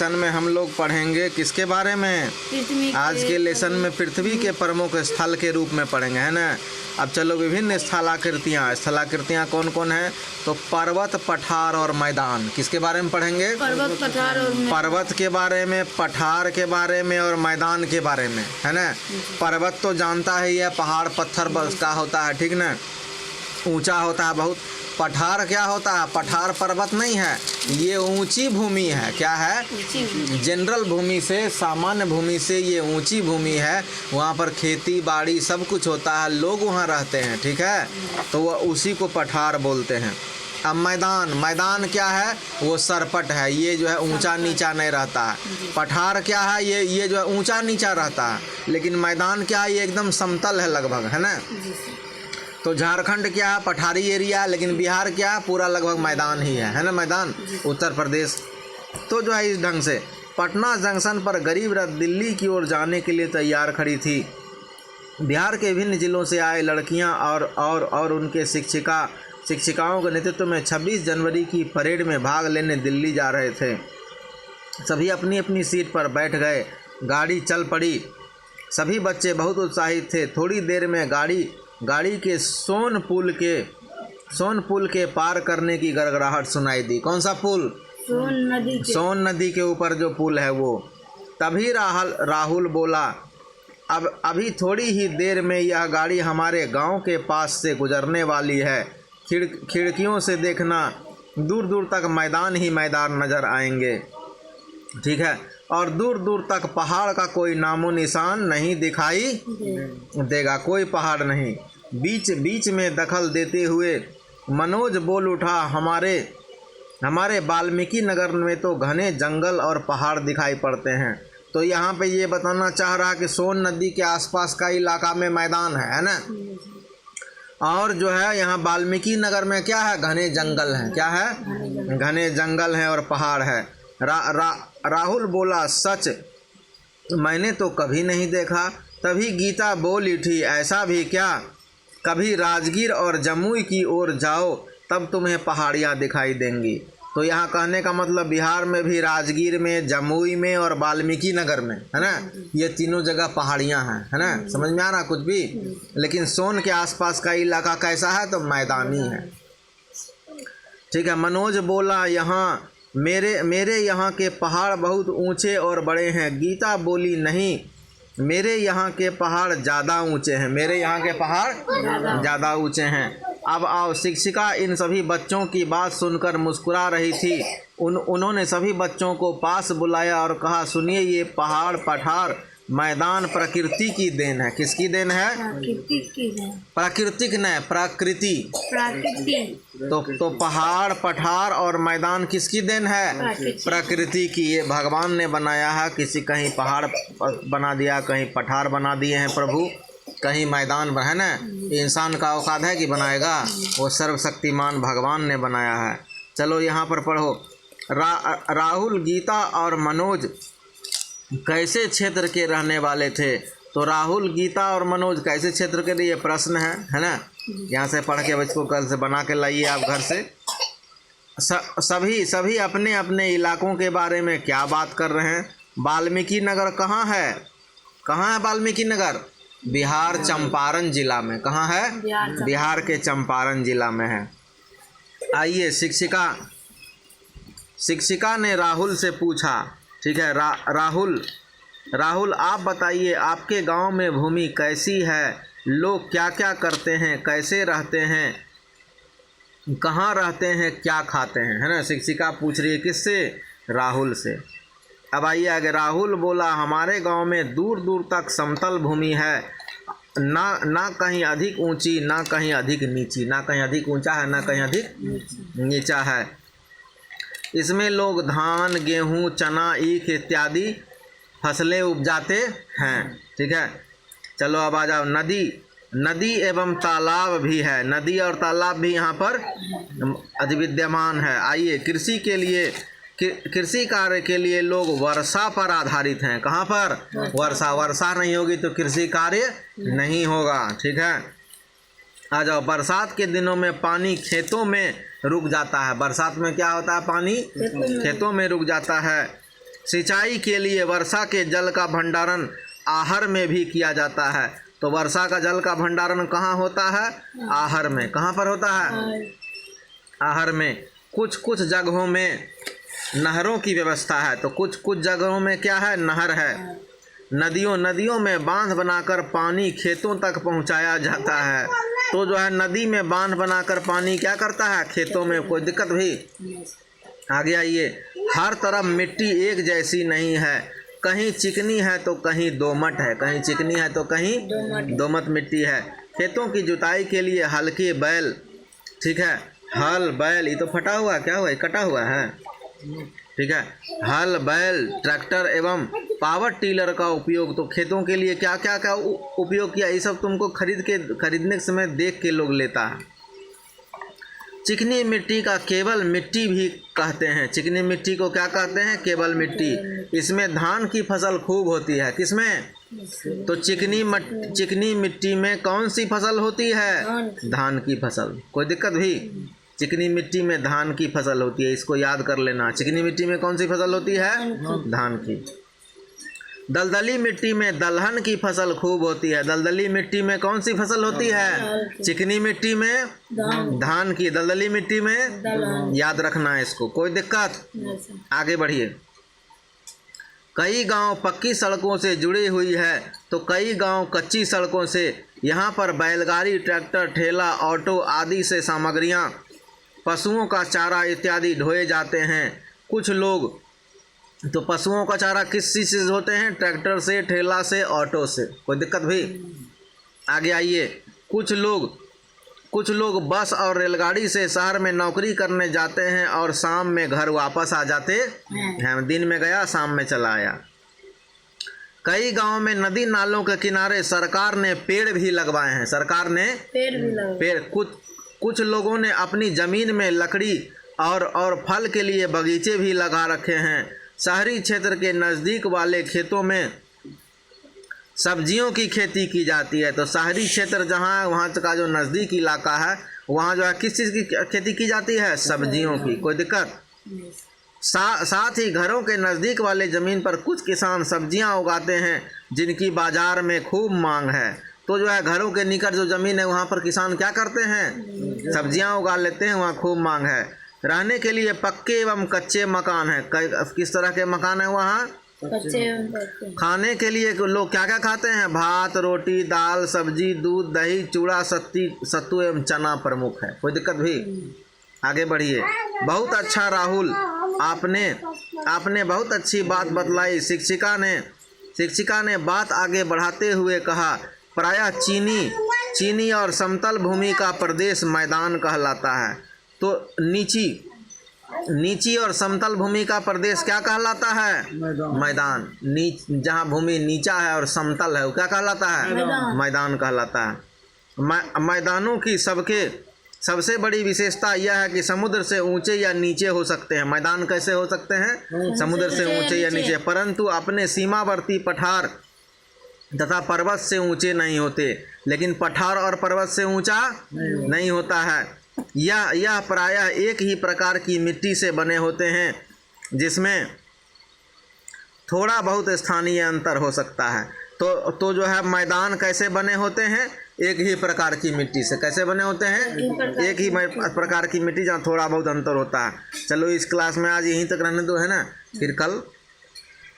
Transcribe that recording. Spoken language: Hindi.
लेसन में हम लोग पढ़ेंगे किसके बारे में? आज के लेसन में पृथ्वी के प्रमुख स्थल के रूप में पढ़ेंगे, है ना। अब चलो विभिन्न स्थलाकृतियाँ कौन कौन है? तो पर्वत, पठार और मैदान। किसके बारे में पढ़ेंगे? पर्वत, पठार और पर्वत के बारे में, पठार के बारे में और मैदान के बारे में, है ना। पर्वत तो जानता है यह पहाड़ पत्थर का होता है, ठीक ना, ऊंचा होता है बहुत। पठार क्या होता है? पठार पर्वत नहीं है, ये ऊंची भूमि है। क्या है? जनरल भूमि से, सामान्य भूमि से ये ऊंची भूमि है। वहाँ पर खेती बाड़ी सब कुछ होता है, लोग वहाँ रहते हैं, ठीक है, तो वह उसी को पठार बोलते हैं। अब मैदान क्या है? वो सरपट है, ये जो है ऊंचा नीचा नहीं रहता है। पठार क्या है? ये जो है ऊंचा नीचा रहता है। लेकिन मैदान क्या है? ये एकदम समतल है लगभग, है ना। तो झारखंड क्या है? पठारी एरिया, लेकिन बिहार क्या है? पूरा लगभग मैदान ही है ना, मैदान। उत्तर प्रदेश तो जो है इस ढंग से। पटना जंक्शन पर गरीब रथ दिल्ली की ओर जाने के लिए तैयार खड़ी थी। बिहार के विभिन्न जिलों से आए लड़कियां और उनके शिक्षिकाओं के नेतृत्व में 26 जनवरी की परेड में भाग लेने दिल्ली जा रहे थे। सभी अपनी अपनी सीट पर बैठ गए, गाड़ी चल पड़ी। सभी बच्चे बहुत उत्साहित थे। थोड़ी देर में गाड़ी के सोन पुल के पार करने की गड़गड़ाहट सुनाई दी। कौन सा पुल? सोन नदी के ऊपर जो पुल है वो। तभी राहुल बोला, अब अभी थोड़ी ही देर में यह गाड़ी हमारे गांव के पास से गुजरने वाली है। खिड़कियों से देखना, दूर दूर तक मैदान ही मैदान नज़र आएंगे, ठीक है, और दूर दूर तक पहाड़ का कोई नामो निशान नहीं दिखाई देगा, कोई पहाड़ नहीं। बीच में दखल देते हुए मनोज बोल उठा, हमारे वाल्मीकि नगर में तो घने जंगल और पहाड़ दिखाई पड़ते हैं। तो यहाँ पे ये बताना चाह रहा कि सोन नदी के आसपास का इलाका में मैदान है ना, और जो है यहाँ वाल्मीकि नगर में क्या है? घने जंगल हैं। क्या है? घने जंगल हैं और पहाड़ है। राहुल बोला, सच मैंने तो कभी नहीं देखा। तभी गीता बोल उठी, ऐसा भी क्या? कभी राजगीर और जमुई की ओर जाओ, तब तुम्हें पहाड़ियाँ दिखाई देंगी। तो यहाँ कहने का मतलब बिहार में भी राजगीर में, जमुई में और वाल्मीकि नगर में, है ना, ये तीनों जगह पहाड़ियाँ हैं, है ना। समझ में आ रहा कुछ भी? लेकिन सोन के आसपास का इलाका कैसा है? तो मैदानी है, ठीक है। मनोज बोला, यहाँ मेरे यहाँ के पहाड़ बहुत ऊंचे और बड़े हैं। गीता बोली, नहीं, मेरे यहाँ के पहाड़ ज़्यादा ऊंचे हैं। मेरे यहाँ के पहाड़ ज़्यादा ऊंचे हैं। अब आओ। शिक्षिका इन सभी बच्चों की बात सुनकर मुस्कुरा रही थी। उन्होंने सभी बच्चों को पास बुलाया और कहा, सुनिए, ये पहाड़, पठार, मैदान प्रकृति की देन है। किसकी देन है? प्राकृतिक नहीं, प्रकृति। तो पहाड़, पठार और मैदान किसकी देन है? प्रकृति की। ये भगवान ने बनाया है। किसी कहीं पहाड़ बना दिया, कहीं पठार बना दिए हैं प्रभु, कहीं मैदान है ना। इंसान का औकात है कि बनाएगा? वो सर्वशक्तिमान भगवान ने बनाया है। चलो यहाँ पर पढ़ो। राहुल, गीता और मनोज कैसे क्षेत्र के रहने वाले थे? तो राहुल, गीता और मनोज कैसे क्षेत्र के लिए प्रश्न है ना। यहाँ से पढ़ के बच्चों कल से बना के लाइए आप घर से। सभी अपने अपने इलाकों के बारे में क्या बात कर रहे हैं? वाल्मीकि नगर कहाँ है? कहाँ है वाल्मीकि नगर? बिहार, चंपारण जिला में। कहाँ है? बिहार के चंपारण जिला में है। आइए। शिक्षिका ने राहुल से पूछा, ठीक है, राहुल आप बताइए, आपके गांव में भूमि कैसी है? लोग क्या क्या करते हैं? कैसे रहते हैं? कहाँ रहते हैं? क्या खाते हैं? है ना। शिक्षिका पूछ रही है किससे? राहुल से। अब आइए आगे। राहुल बोला, हमारे गांव में दूर दूर तक समतल भूमि है, ना कहीं अधिक ऊंची, ना कहीं अधिक नीची। ना कहीं अधिक ऊंचा है, ना कहीं अधिक नीचा है। इसमें लोग धान, गेहूँ, चना, ईख इत्यादि फसलें उपजाते हैं, ठीक है। चलो अब आ जाओ। नदी एवं तालाब भी है। नदी और तालाब भी यहाँ पर विद्यमान है। आइए। कृषि कार्य के लिए लोग वर्षा पर आधारित हैं। कहाँ पर? वर्षा नहीं होगी तो कृषि कार्य नहीं होगा, ठीक है। आ जाओ। बरसात के दिनों में पानी खेतों में रुक जाता है। बरसात में क्या होता है? पानी खेतों में रुक जाता है। सिंचाई के लिए वर्षा के जल का भंडारण आहर में भी किया जाता है। तो वर्षा का जल का भंडारण कहाँ होता है? आहर में। कहाँ पर होता है? आहर में। कुछ कुछ जगहों में नहरों की व्यवस्था है। तो कुछ कुछ जगहों में क्या है? नहर है। नदियों में बांध बनाकर पानी खेतों तक पहुंचाया जाता है। तो जो है नदी में बांध बनाकर पानी क्या करता है? खेतों में। कोई दिक्कत भी? आगे आइए। हर तरफ मिट्टी एक जैसी नहीं है, कहीं चिकनी है तो कहीं दोमट है। कहीं चिकनी है तो कहीं दोमट मिट्टी है। खेतों की जुताई के लिए हल्के बैल, ठीक है, हल बैल, ये तो फटा हुआ क्या हुआ? कटा हुआ है, ठीक है। हल बैल, ट्रैक्टर एवं पावर टिलर का उपयोग। तो खेतों के लिए क्या क्या क्या उपयोग किया, ये सब तुमको खरीदने के समय देख के लोग लेता है। चिकनी मिट्टी का केवल मिट्टी भी कहते हैं। चिकनी मिट्टी को क्या कहते हैं? केवल मिट्टी। इसमें धान की फसल खूब होती है। किसमें? तो चिकनी मिट्टी में कौन सी फसल होती है? धान की फसल। कोई दिक्कत भी? चिकनी मिट्टी में धान की फसल होती है, इसको याद कर लेना। चिकनी मिट्टी में कौन सी फसल होती है? धान की। दलदली मिट्टी में दलहन की फसल खूब होती है। दलदली मिट्टी में कौन सी फसल होती है? चिकनी मिट्टी में धान की, दलदली मिट्टी में याद रखना है इसको। कोई दिक्कत? आगे बढ़िए। कई गांव पक्की सड़कों से जुड़ी हुई है तो कई गांव कच्ची सड़कों से। यहाँ पर बैलगाड़ी, ट्रैक्टर, ठेला, ऑटो आदि से सामग्रियाँ, पशुओं का चारा इत्यादि ढोए जाते हैं। कुछ लोग, तो पशुओं का चारा किस चीज़ से होते हैं? ट्रैक्टर से, ठेला से, ऑटो से। कोई दिक्कत भी? आगे आइए। कुछ लोग बस और रेलगाड़ी से शहर में नौकरी करने जाते हैं और शाम में घर वापस आ जाते हैं। दिन में गया, शाम में चला आया। कई गांव में नदी नालों के किनारे सरकार ने पेड़ भी लगवाए हैं। सरकार ने पेड़ कुछ लोगों ने अपनी ज़मीन में लकड़ी और फल के लिए बगीचे भी लगा रखे हैं। शहरी क्षेत्र के नज़दीक वाले खेतों में सब्जियों की खेती की जाती है। तो शहरी क्षेत्र जहाँ, वहाँ का जो नज़दीक इलाका है, वहाँ जो है किस चीज़ की खेती की जाती है? सब्जियों की। कोई दिक्कत? साथ ही घरों के नज़दीक वाले ज़मीन पर कुछ किसान सब्जियां उगाते हैं जिनकी बाज़ार में खूब मांग है। तो जो है घरों के निकट जो ज़मीन है वहाँ पर किसान क्या करते हैं? सब्जियां उगा लेते हैं, वहाँ खूब मांग है। रहने के लिए पक्के एवं कच्चे मकान हैं। किस तरह के मकान हैं वहाँ? कच्चे। खाने के लिए लोग क्या क्या खाते हैं? भात, रोटी, दाल, सब्जी, दूध, दही, चूड़ा, सत्तू एवं चना प्रमुख है। कोई दिक्कत भी? आगे बढ़िए। बहुत अच्छा राहुल, आपने बहुत अच्छी बात बतलाई। शिक्षिका ने बात आगे बढ़ाते हुए कहा, प्रायः चीनी और समतल भूमि का प्रदेश मैदान कहलाता है। तो नीची और समतल भूमि का प्रदेश क्या कहलाता है? मैदान। जहाँ भूमि नीचा है और समतल है वो क्या कहलाता है? मैदान कहलाता है। मैदानों की सबसे बड़ी विशेषता यह है कि समुद्र से ऊंचे या नीचे हो सकते हैं। मैदान कैसे हो सकते हैं? समुद्र से ऊंचे या नीचे, परंतु अपने सीमावर्ती पठार तथा पर्वत से ऊंचे नहीं होते। लेकिन पठार और पर्वत से ऊंचा नहीं होता है। यह प्रायः एक ही प्रकार की मिट्टी से बने होते हैं जिसमें थोड़ा बहुत स्थानीय अंतर हो सकता है। तो जो है मैदान कैसे बने होते हैं? एक ही प्रकार की मिट्टी से। कैसे बने होते हैं? एक ही प्रकार की मिट्टी जहाँ थोड़ा बहुत अंतर होता है। चलो इस क्लास में आज यहीं तक रहने दो, है ना, फिर कल